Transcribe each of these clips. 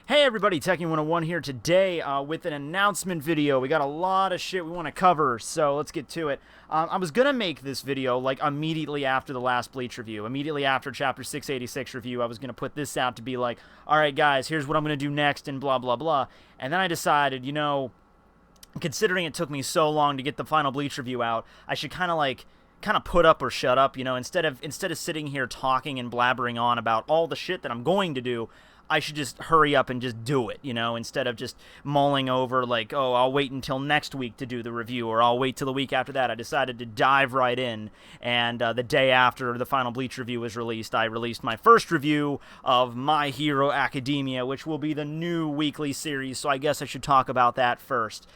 Hey everybody, Tekking101 here today with an announcement video. We got a lot of shit we want to cover, so let's get to it. I was going to make this video like immediately after the last Bleach review, immediately after Chapter 686 review. I was going to put this out to be like, alright guys, here's what I'm going to do next and blah blah blah. And then I decided, considering it took me so long to get the final Bleach review out, I should kind of put up or shut up, instead of sitting here talking and blabbering on about all the shit that I'm going to do. I should just hurry up and just do it, instead of just mulling over like, oh, I'll wait until next week to do the review, or I'll wait till the week after that. I decided to dive right in, and the day after the final Bleach review was released, I released my first review of My Hero Academia, which will be the new weekly series, so I guess I should talk about that first.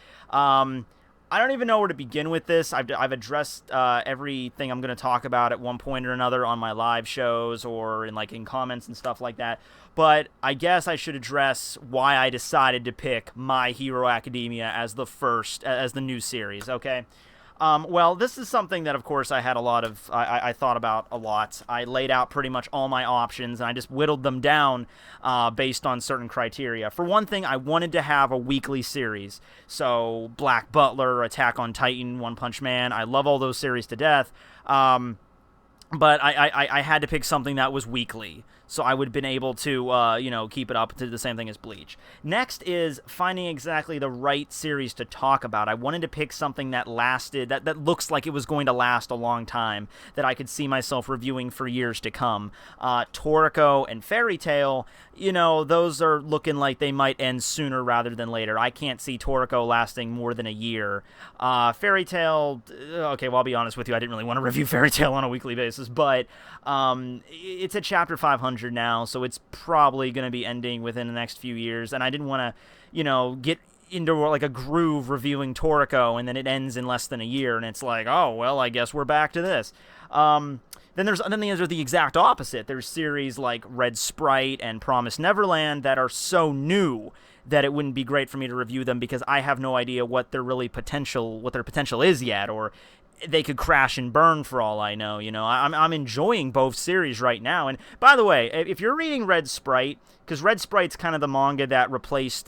I don't even know where to begin with this. I've addressed everything I'm going to talk about at one point or another on my live shows or in comments and stuff like that. But I guess I should address why I decided to pick My Hero Academia as the new series, okay? Well, this is something that, of course, I had I thought about a lot. I laid out pretty much all my options, and I just whittled them down based on certain criteria. For one thing, I wanted to have a weekly series. So, Black Butler, Attack on Titan, One Punch Man, I love all those series to death. But I had to pick something that was weekly, so I would have been able to, keep it up to the same thing as Bleach. Next is finding exactly the right series to talk about. I wanted to pick something that lasted, that looks like it was going to last a long time, that I could see myself reviewing for years to come. Toriko and Fairy Tail, those are looking like they might end sooner rather than later. I can't see Toriko lasting more than a year. Fairy Tail, okay, well, I'll be honest with you, I didn't really want to review Fairy Tail on a weekly basis, but it's at chapter 500 now, so it's probably going to be ending within the next few years, and I didn't want to, get into like a groove reviewing Toriko, and then it ends in less than a year, and it's like, oh, well, I guess we're back to this. Then there's the exact opposite. There's series like Red Sprite and Promised Neverland that are so new that it wouldn't be great for me to review them because I have no idea what their potential is yet, or they could crash and burn for all I know. I'm enjoying both series right now. And by the way, if you're reading Red Sprite, because Red Sprite's kind of the manga that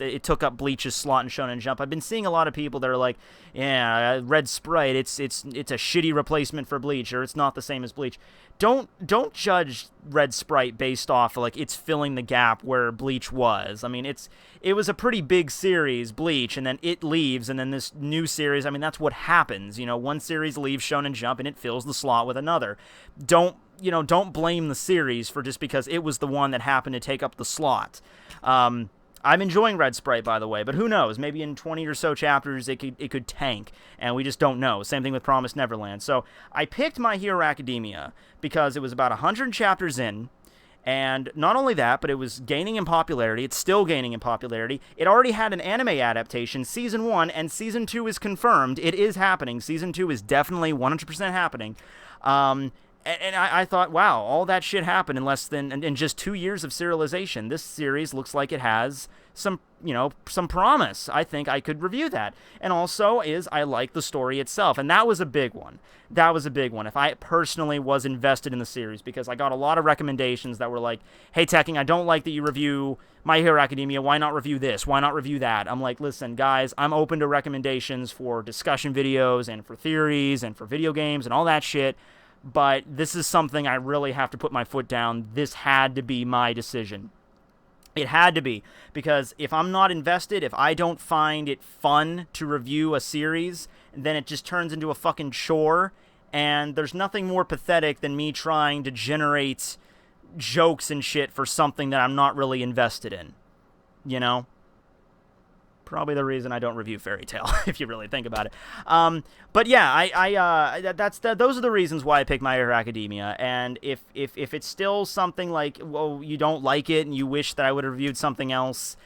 it took up Bleach's slot in Shonen Jump. I've been seeing a lot of people that are like, yeah, Red Sprite, it's a shitty replacement for Bleach, or it's not the same as Bleach. Don't judge Red Sprite based off like it's filling the gap where Bleach was. I mean, it was a pretty big series, Bleach, and then it leaves, and then this new series, I mean, that's what happens. One series leaves Shonen Jump and it fills the slot with another. Don't blame the series for just because it was the one that happened to take up the slot. I'm enjoying Red Sprite, by the way, but who knows? Maybe in 20 or so chapters it could tank, and we just don't know. Same thing with Promised Neverland. So I picked My Hero Academia because it was about 100 chapters in, and not only that, but it was gaining in popularity. It's still gaining in popularity. It already had an anime adaptation, Season 1, and Season 2 is confirmed. It is happening. Season 2 is definitely 100% happening. And I thought, wow, all that shit happened in just 2 years of serialization. This series looks like it has some promise. I think I could review that. And also I like the story itself. And that was a big one. If I personally was invested in the series, because I got a lot of recommendations that were like, hey, Tekking, I don't like that you review My Hero Academia. Why not review this? Why not review that? I'm like, listen, guys, I'm open to recommendations for discussion videos and for theories and for video games and all that shit. But this is something I really have to put my foot down. This had to be my decision. It had to be, because if I'm not invested, if I don't find it fun to review a series, then it just turns into a fucking chore, and there's nothing more pathetic than me trying to generate jokes and shit for something that I'm not really invested in, Probably the reason I don't review Fairy Tail, if you really think about it. But yeah, those are the reasons why I picked My Hero Academia. And if it's still something like, well, you don't like it and you wish that I would have reviewed something else,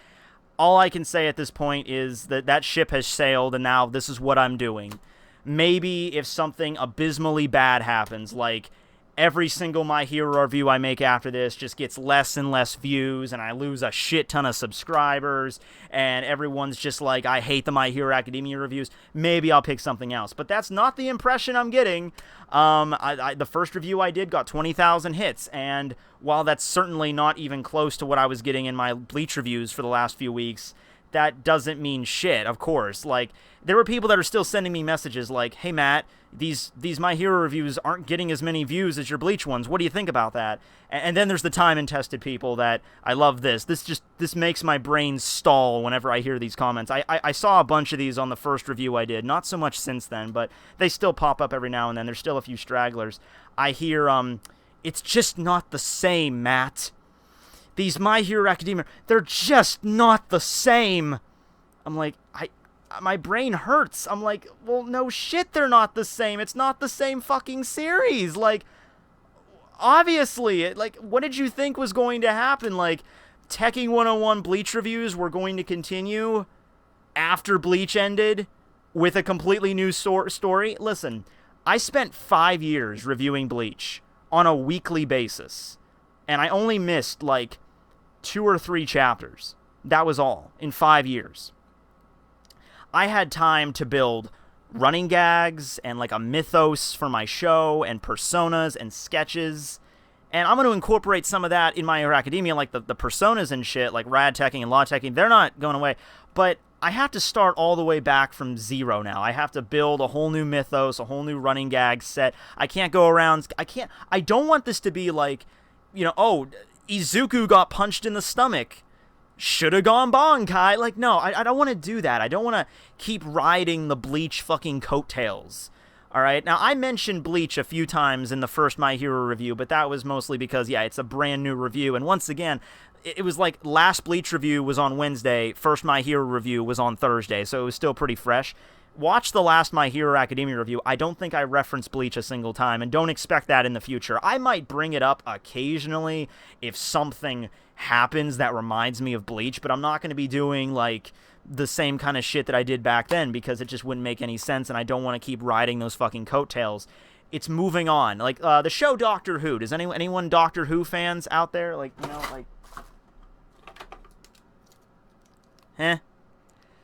all I can say at this point is that ship has sailed, and now this is what I'm doing. Maybe if something abysmally bad happens, like every single My Hero review I make after this just gets less and less views, and I lose a shit ton of subscribers, and everyone's just like, I hate the My Hero Academia reviews. Maybe I'll pick something else. But that's not the impression I'm getting. The first review I did got 20,000 hits, and while that's certainly not even close to what I was getting in my Bleach reviews for the last few weeks, that doesn't mean shit, of course. Like, there were people that are still sending me messages like, hey, Matt, these My Hero reviews aren't getting as many views as your Bleach ones. What do you think about that? And then there's the time and tested people that, I love this. This makes my brain stall whenever I hear these comments. I saw a bunch of these on the first review I did. Not so much since then, but they still pop up every now and then. There's still a few stragglers. I hear, it's just not the same, Matt. These My Hero Academia, they're just not the same. I'm like, my brain hurts. I'm like, well, no shit, they're not the same. It's not the same fucking series. Like, obviously, like, what did you think was going to happen? Like, Tekking101 Bleach reviews were going to continue after Bleach ended with a completely new story? Listen, I spent 5 years reviewing Bleach on a weekly basis, and I only missed, like, 2 or 3 chapters. That was all, in 5 years. I had time to build running gags and like a mythos for my show and personas and sketches. And I'm going to incorporate some of that in My Hero Academia, like the personas and shit, like Rad Tekking and Law Tekking. They're not going away. But I have to start all the way back from zero now. I have to build a whole new mythos, a whole new running gag set. I can't go around. I don't want this to be like, you know, oh, Izuku got punched in the stomach. Shoulda gone Bankai. Like, no, I don't want to do that. I don't want to keep riding the Bleach fucking coattails. Alright, now I mentioned Bleach a few times in the first My Hero review, but that was mostly because, yeah, it's a brand new review, and once again, it was like last Bleach review was on Wednesday, first My Hero review was on Thursday, so it was still pretty fresh. Watch the last My Hero Academia review. I don't think I referenced Bleach a single time, and don't expect that in the future. I might bring it up occasionally if something happens that reminds me of Bleach, but I'm not going to be doing, like, the same kind of shit that I did back then, because it just wouldn't make any sense, and I don't want to keep riding those fucking coattails. It's moving on. Like, the show Doctor Who. Does anyone Doctor Who fans out there? Like, you know, like...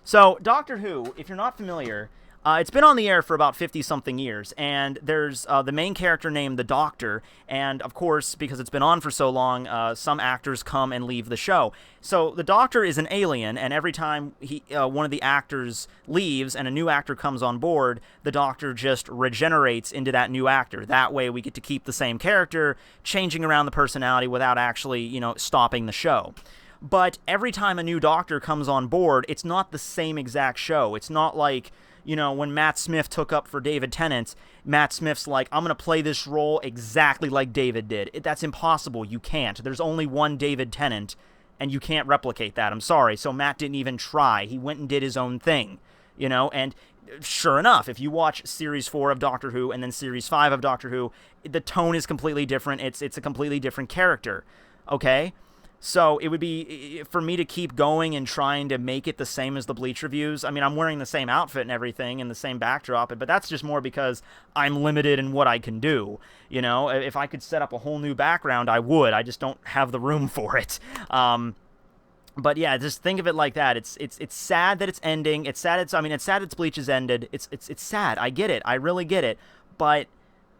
So, Doctor Who, if you're not familiar, it's been on the air for about 50-something years, and there's the main character named the Doctor, and of course, because it's been on for so long, some actors come and leave the show. So, the Doctor is an alien, and every time one of the actors leaves and a new actor comes on board, the Doctor just regenerates into that new actor. That way, we get to keep the same character, changing around the personality without actually, you know, stopping the show. But every time a new Doctor comes on board, it's not the same exact show. It's not like, you know, when Matt Smith took up for David Tennant, Matt Smith's like, I'm going to play this role exactly like David did. That's impossible. You can't. There's only one David Tennant, and you can't replicate that. I'm sorry. So Matt didn't even try. He went and did his own thing, you know, and sure enough, if you watch Series 4 of Doctor Who and then Series 5 of Doctor Who, the tone is completely different. It's a completely different character, okay? So it would be, for me to keep going and trying to make it the same as the Bleach reviews. I mean, I'm wearing the same outfit and everything and the same backdrop, but that's just more because I'm limited in what I can do. You know, if I could set up a whole new background, I would. I just don't have the room for it. But yeah, just think of it like that. It's sad that it's ending. It's sad it's sad it's Bleach has ended. It's sad. I get it. I really get it. But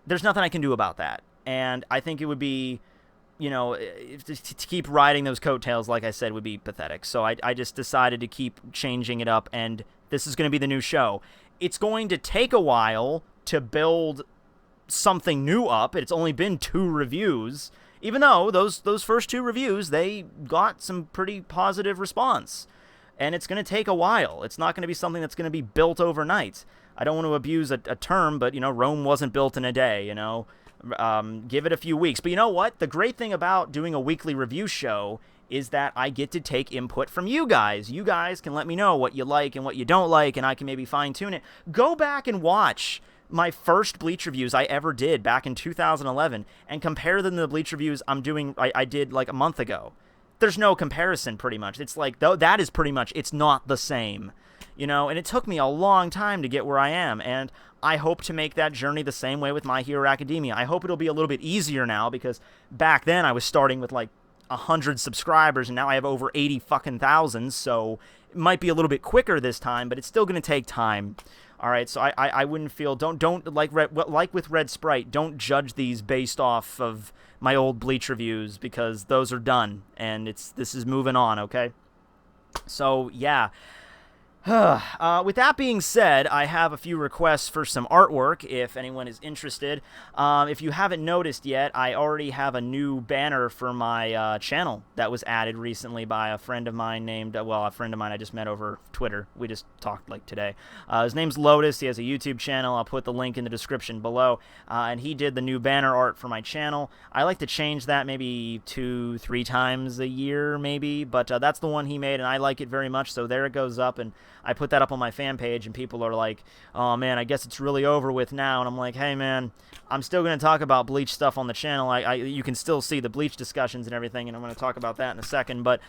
there's nothing I can do about that. And I think it would be, you know, to keep riding those coattails, like I said, would be pathetic. So I just decided to keep changing it up, and this is going to be the new show. It's going to take a while to build something new up. It's only been 2 reviews, even though those first 2 reviews, they got some pretty positive response. And it's going to take a while. It's not going to be something that's going to be built overnight. I don't want to abuse a term, but, you know, Rome wasn't built in a day, you know. Give it a few weeks. But you know what? The great thing about doing a weekly review show is that I get to take input from you guys. You guys can let me know what you like and what you don't like, and I can maybe fine-tune it. Go back and watch my first Bleach reviews I ever did back in 2011 and compare them to the Bleach reviews I did like a month ago. There's no comparison, pretty much. It's like, that is pretty much, it's not the same. You know, and it took me a long time to get where I am, and I hope to make that journey the same way with My Hero Academia. I hope it'll be a little bit easier now, because back then I was starting with like 100 subscribers, and now I have over 80 fucking thousands, so it might be a little bit quicker this time, but it's still going to take time. All right, so I wouldn't feel, don't like with Red Sprite, don't judge these based off of my old Bleach reviews, because those are done, and this is moving on, okay? So, yeah. With that being said, I have a few requests for some artwork, if anyone is interested. If you haven't noticed yet, I already have a new banner for my channel that was added recently by a friend of mine named, well, a friend of mine I just met over Twitter. We just talked, like, today. His name's Lotus. He has a YouTube channel. I'll put the link in the description below. And he did the new banner art for my channel. I like to change that maybe 2-3 times a year, maybe, but that's the one he made, and I like it very much, so there it goes up, and I put that up on my fan page, and people are like, oh man, I guess it's really over with now. And I'm like, hey man, I'm still going to talk about Bleach stuff on the channel. You can still see the Bleach discussions and everything, and I'm going to talk about that in a second. But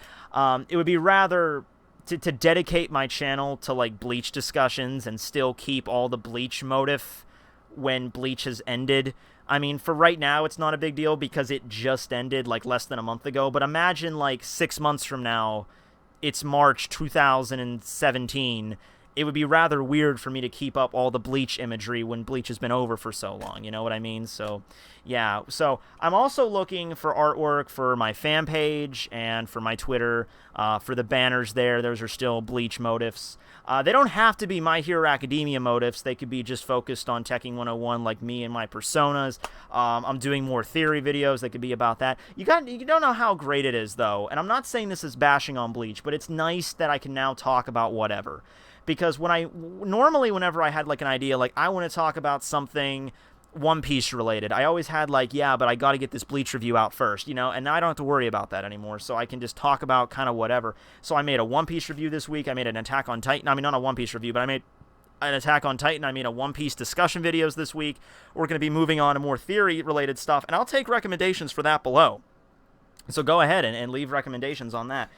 it would be rather to dedicate my channel to like Bleach discussions and still keep all the Bleach motive when Bleach has ended. I mean, for right now, it's not a big deal because it just ended like less than a month ago. But imagine like 6 months from now, it's March 2017. It would be rather weird for me to keep up all the Bleach imagery when Bleach has been over for so long, you know what I mean? So, yeah. So, I'm also looking for artwork for my fan page and for my Twitter. For the banners there, those are still Bleach motifs. They don't have to be My Hero Academia motifs. They could be just focused on Tekking101, like me and my personas. I'm doing more theory videos that could be about that. You don't know how great it is, though, and I'm not saying this is bashing on Bleach, but it's nice that I can now talk about whatever. Because normally whenever I had like an idea, like I want to talk about something One Piece related, I always had like, yeah, but I got to get this Bleach review out first, you know, and now I don't have to worry about that anymore, so I can just talk about kind of whatever. So I made a One Piece review this week, I made an Attack on Titan, I mean, not a One Piece review, but I made an Attack on Titan, I made a One Piece discussion videos this week. We're going to be moving on to more theory related stuff, and I'll take recommendations for that below. So go ahead and leave recommendations on that.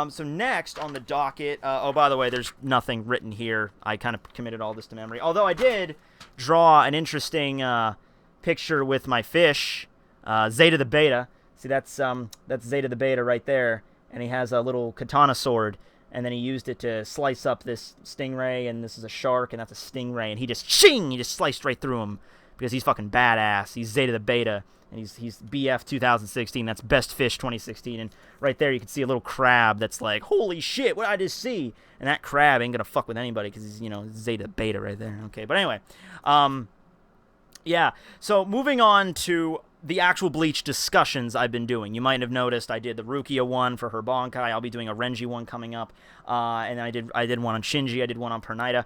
So next on the docket, oh, by the way, there's nothing written here. I kind of committed all this to memory. Although I did draw an interesting picture with my fish, Zeta the Beta. See, that's Zeta the Beta right there. And he has a little katana sword. And then he used it to slice up this stingray, and this is a shark, and that's a stingray. And he just, shing! He just sliced right through him. Because he's fucking badass. He's Zeta the Beta. And he's BF 2016. That's Best Fish 2016. And right there you can see a little crab that's like, holy shit, what did I just see? And that crab ain't gonna fuck with anybody because he's, you know, Zeta Beta right there. Okay, but anyway. Yeah, so moving on to the actual Bleach discussions I've been doing. You might have noticed I did the Rukia one for her Bankai. I'll be doing a Renji one coming up. And I did one on Shinji. I did one on Pernida.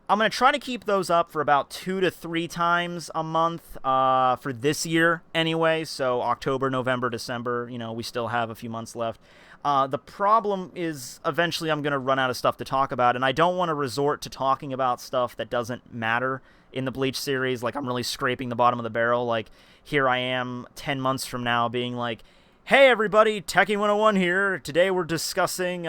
I'm going to try to keep those up for about 2 to 3 times a month for this year anyway. So October, November, December, you know, we still have a few months left. The problem is eventually I'm going to run out of stuff to talk about, and I don't want to resort to talking about stuff that doesn't matter in the Bleach series. Like, I'm really scraping the bottom of the barrel. Like, here I am 10 months from now being like, hey everybody, Tekking101 here. Today we're discussing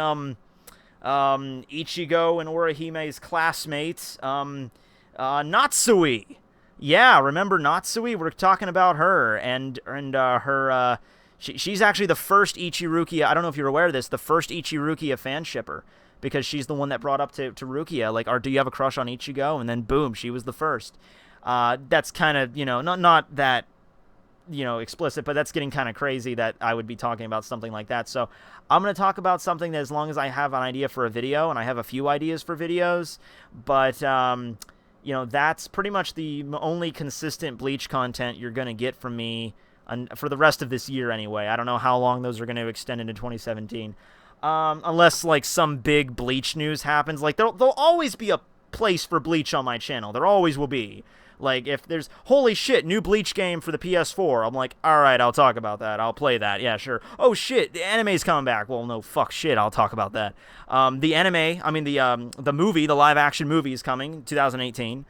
Ichigo and Orihime's classmates, Natsui. Yeah, remember Natsui? We're talking about her, and her, she's actually the first Ichirukia, I don't know if you're aware of this, the first Ichirukia fan shipper, because she's the one that brought up to Rukia, like, do you have a crush on Ichigo? And then boom, she was the first. That's kind of, you know, not that, you know, explicit, but that's getting kind of crazy that I would be talking about something like that. So I'm going to talk about something that, as long as I have an idea for a video, and I have a few ideas for videos, but, you know, that's pretty much the only consistent Bleach content you're going to get from me for the rest of this year anyway. I don't know how long those are going to extend into 2017. Unless, like, some big Bleach news happens. Like, there'll always be a place for Bleach on my channel. There always will be. Like, if there's, holy shit, new Bleach game for the PS4, I'm like, alright, I'll talk about that. I'll play that. Yeah, sure. Oh, shit, the anime's coming back. Well, no, fuck shit, I'll talk about that. The anime, I mean, the movie, the live-action movie is coming, 2018.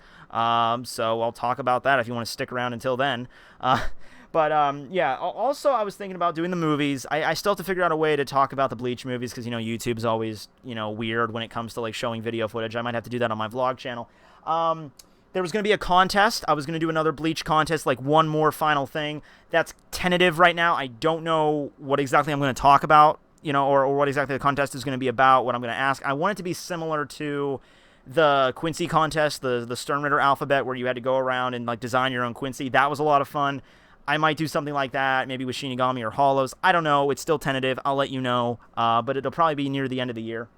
So I'll talk about that if you want to stick around until then. But, yeah, also I was thinking about doing the movies. I still have to figure out a way to talk about the Bleach movies, because, you know, YouTube's always, you know, weird when it comes to, like, showing video footage. I might have to do that on my vlog channel. there was going to be a contest. I was going to do another Bleach contest, like one more final thing. That's tentative right now. I don't know what exactly I'm going to talk about, you know, or what exactly the contest is going to be about, what I'm going to ask. I want it to be similar to the Quincy contest, the Stern Ritter alphabet, where you had to go around and like design your own Quincy. That was a lot of fun. I might do something like that, maybe with Shinigami or Hollows. I don't know. It's still tentative. I'll let you know, but it'll probably be near the end of the year.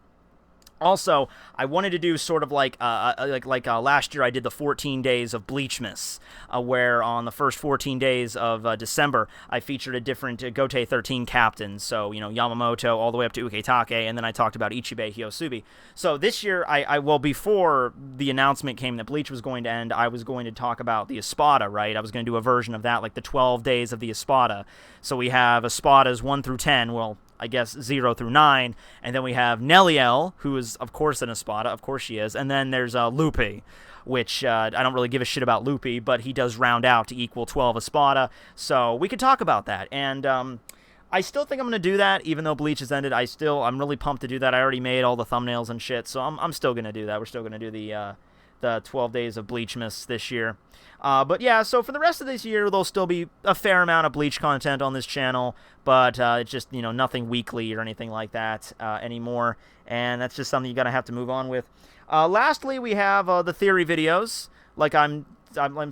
Also, I wanted to do sort of like last year I did the 14 days of Bleachmas, where on the first 14 days of December I featured a different Gotei 13 captain, so, you know, Yamamoto all the way up to Uketake, and then I talked about Ichibei Hyosubi. So this year, well, before the announcement came that Bleach was going to end, I was going to talk about the Espada, right? I was going to do a version of that, like the 12 days of the Espada. So we have Espadas 1 through 10, well, I guess 0 through 9, and then we have Neliel, who is, of course, an Espada, of course she is, and then there's Lupi, which I don't really give a shit about Lupi, but he does round out to equal 12 Espada, so we could talk about that, and I still think I'm going to do that, even though Bleach has ended. I'm really pumped to do that. I already made all the thumbnails and shit, so I'm still going to do that. We're still going to do the 12 days of Bleachmas this year. But yeah, so for the rest of this year, there'll still be a fair amount of Bleach content on this channel, but it's just, you know, nothing weekly or anything like that anymore, and that's just something you gotta have to move on with. Lastly, we have the theory videos. Like I'm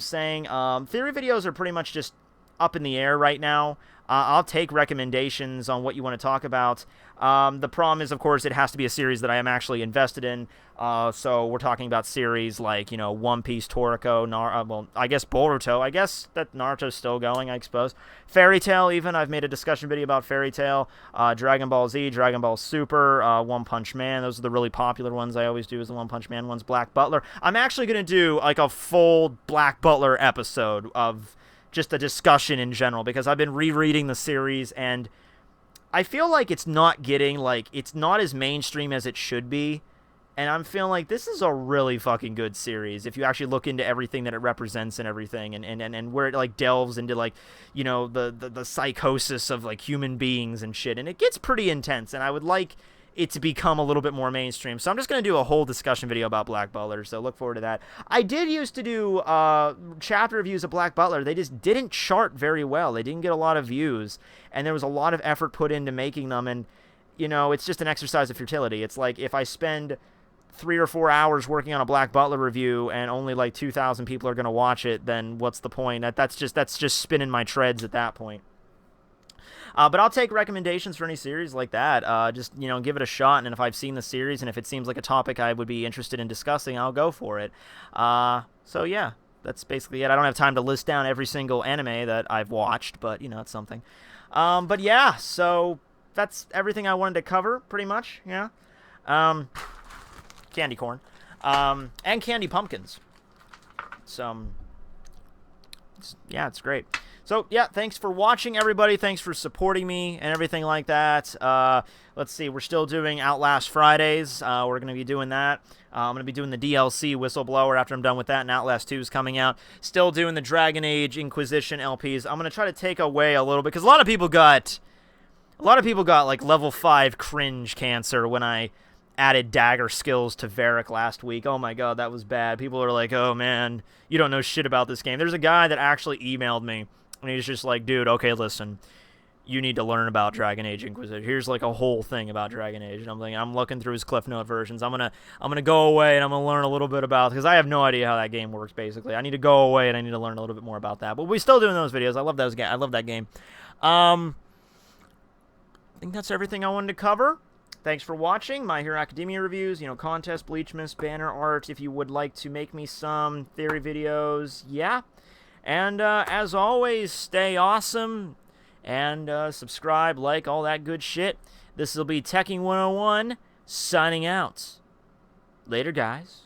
saying, theory videos are pretty much just up in the air right now. I'll take recommendations on what you want to talk about. The problem is, of course, it has to be a series that I am actually invested in. So we're talking about series like, you know, One Piece, Toriko, well, I guess Boruto. I guess that Naruto's still going, I suppose. Fairy Tail, even. I've made a discussion video about Fairy Tail. Dragon Ball Z, Dragon Ball Super, One Punch Man. Those are the really popular ones I always do, is the One Punch Man ones. Black Butler. I'm actually going to do, like, a full Black Butler episode of just a discussion in general, because I've been rereading the series, and I feel like it's not getting, like, it's not as mainstream as it should be, and I'm feeling like this is a really fucking good series if you actually look into everything that it represents and everything, and where it, like, delves into, like, you know, the psychosis of, like, human beings and shit, and it gets pretty intense, and I would like it to become a little bit more mainstream. So I'm just going to do a whole discussion video about Black Butler, so look forward to that. I did used to do chapter reviews of Black Butler. They just didn't chart very well. They didn't get a lot of views, and there was a lot of effort put into making them, and, you know, it's just an exercise of futility. It's like if I spend 3 or 4 hours working on a Black Butler review and only like 2,000 people are going to watch it, then what's the point? That's just spinning my treads at that point. But I'll take recommendations for any series like that. Just, you know, give it a shot, and if I've seen the series and if it seems like a topic I would be interested in discussing, I'll go for it. So yeah, that's basically it. I don't have time to list down every single anime that I've watched, but, you know, it's something. But yeah, so that's everything I wanted to cover, pretty much, yeah. Candy corn. And candy pumpkins. Yeah, it's great. So, yeah, thanks for watching, everybody. Thanks for supporting me and everything like that. Let's see, we're still doing Outlast Fridays. We're going to be doing that. I'm going to be doing the DLC Whistleblower after I'm done with that, and Outlast 2 is coming out. Still doing the Dragon Age Inquisition LPs. I'm going to try to take away a little bit, because a lot of people got, like, level 5 cringe cancer when I added dagger skills to Varric last week. Oh my god, that was bad. People are like, oh man, you don't know shit about this game. There's a guy that actually emailed me, and he's just like, dude, okay, listen, you need to learn about Dragon Age Inquisition. Here's like a whole thing about Dragon Age. And I'm looking through his Cliff Note versions. I'm gonna go away and I'm gonna learn a little bit about, because I have no idea how that game works. Basically, I need to go away and I need to learn a little bit more about that. But we're still doing those videos. I love those. I love that game. I think that's everything I wanted to cover. Thanks for watching My Hero Academia reviews, you know, contest, Bleachmas, banner art. If you would like to make me some theory videos, yeah. And as always, stay awesome, and subscribe, like, all that good shit. This will be Tekking101 signing out. Later, guys.